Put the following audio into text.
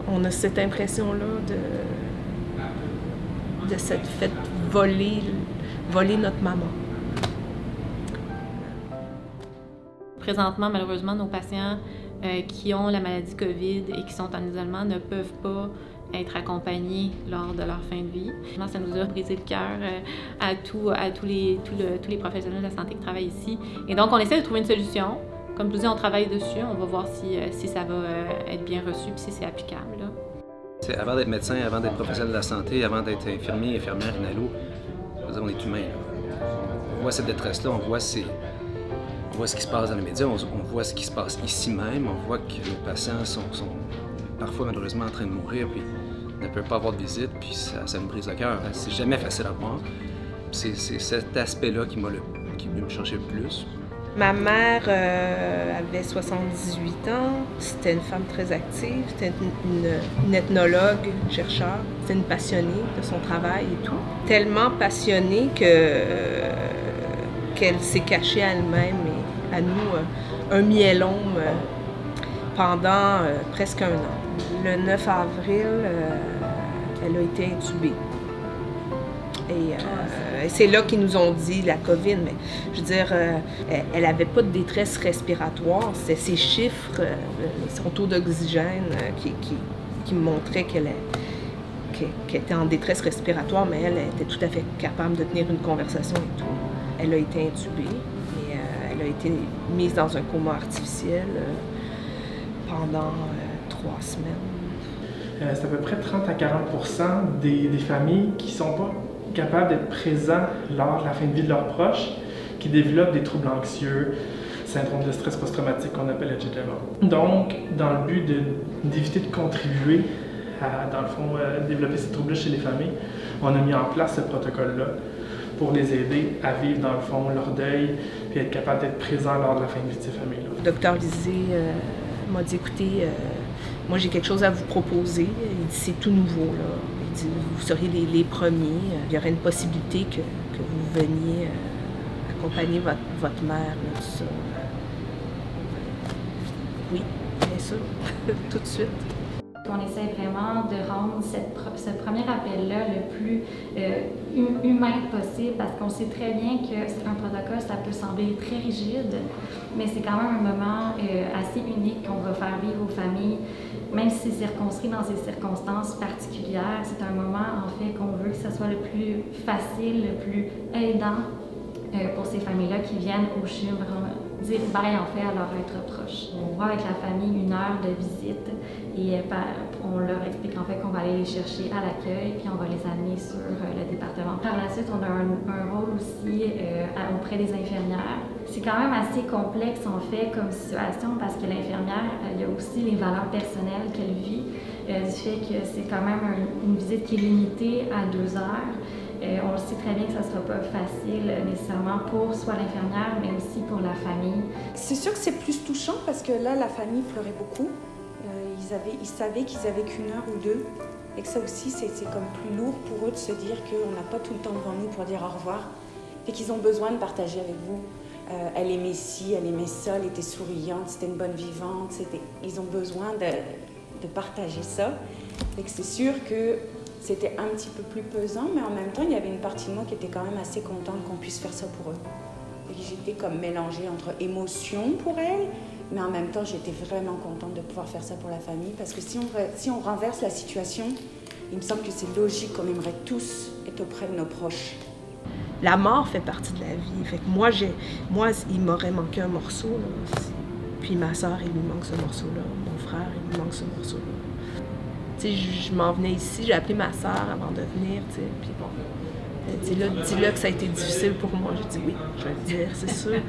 On a cette impression-là de s'être fait voler notre maman. Présentement, malheureusement, nos patients qui ont la maladie COVID et qui sont en isolement ne peuvent pas être accompagnés lors de leur fin de vie. Ça nous a brisé le cœur à tous les professionnels de la santé qui travaillent ici. Et donc, on essaie de trouver une solution. Comme je vous dis, on travaille dessus. On va voir si ça va être bien reçu et si c'est applicable. Là. Avant d'être médecin, avant d'être professionnel de la santé, avant d'être infirmier, infirmière, inalo, on est humain. Là. On voit cette détresse-là, on voit ce qui se passe dans les médias, on voit ce qui se passe ici même, on voit que nos patients sont parfois malheureusement en train de mourir, puis ne peuvent pas avoir de visite, puis ça me brise le cœur. C'est jamais facile à voir. C'est cet aspect-là qui est venu me chercher le plus. Ma mère avait 78 ans, c'était une femme très active, c'était une ethnologue, chercheur, c'était une passionnée de son travail et tout. Tellement passionnée qu'elle s'est cachée à elle-même et à nous un myélome pendant presque un an. Le 9 avril, elle a été intubée. Et c'est là qu'ils nous ont dit la COVID, mais je veux dire, elle n'avait pas de détresse respiratoire. C'est ses chiffres, son taux d'oxygène qui montraient qu'elle était en détresse respiratoire, mais elle était tout à fait capable de tenir une conversation et tout. Elle a été intubée et elle a été mise dans un coma artificiel pendant 3 semaines. C'est à peu près 30 à 40 des familles qui ne sont pas capables d'être présents lors de la fin de vie de leurs proches, qui développent des troubles anxieux, syndrome de stress post-traumatique qu'on appelle, etc. Donc, dans le but d'éviter de contribuer à, dans le fond, développer ces troubles-là chez les familles, on a mis en place ce protocole-là pour les aider à vivre, dans le fond, leur deuil, puis être capable d'être présents lors de la fin de vie de ces familles-là. Le docteur Lisée m'a dit, écoutez, moi j'ai quelque chose à vous proposer. Il dit, c'est tout nouveau, là. Il dit, vous seriez les premiers. Il y aurait une possibilité que vous veniez accompagner votre mère, là, tout ça. Oui, bien sûr, tout de suite. On essaie vraiment de rendre ce premier appel-là le plus humain possible parce qu'on sait très bien qu'un protocole, ça peut sembler très rigide, mais c'est quand même un moment assez unique qu'on va faire vivre aux familles, même si c'est circonscrit dans ces circonstances particulières. C'est un moment, en fait, qu'on veut que ce soit le plus facile, le plus aidant pour ces familles-là qui viennent au CHUM dire bye en fait à leur être proche. On voit avec la famille 1 heure de visite et on leur explique en fait qu'on va aller les chercher à l'accueil puis on va les amener sur le département. Par la suite, on a un rôle aussi auprès des infirmières. C'est quand même assez complexe en fait comme situation parce que l'infirmière, il y a aussi les valeurs personnelles qu'elle vit du fait que c'est quand même une visite qui est limitée à 2 heures. On le sait très bien que ça ne sera pas facile nécessairement pour soit l'infirmière, mais aussi pour la famille. C'est sûr que c'est plus touchant parce que là, la famille pleurait beaucoup. Ils savaient qu'ils avaient qu'1 heure ou 2 et que ça aussi, c'est comme plus lourd pour eux de se dire qu'on n'a pas tout le temps devant nous pour dire au revoir et qu'ils ont besoin de partager avec vous. Elle aimait ci, elle aimait ça, elle était souriante, c'était une bonne vivante. Ils ont besoin de partager ça. Et que c'est sûr que c'était un petit peu plus pesant, mais en même temps, il y avait une partie de moi qui était quand même assez contente qu'on puisse faire ça pour eux. Et j'étais comme mélangée entre émotion pour elle, mais en même temps, j'étais vraiment contente de pouvoir faire ça pour la famille, parce que si on renverse la situation, il me semble que c'est logique qu'on aimerait tous être auprès de nos proches. La mort fait partie de la vie. Fait que moi, il m'aurait manqué un morceau, là. Puis ma soeur, il lui manque ce morceau-là. Mon frère, il lui manque ce morceau-là. Tu sais, je m'en venais ici, j'ai appelé ma soeur avant de venir, tu sais, puis bon, dis-le que ça a été difficile pour moi. J'ai dit oui, je vais le dire, c'est sûr.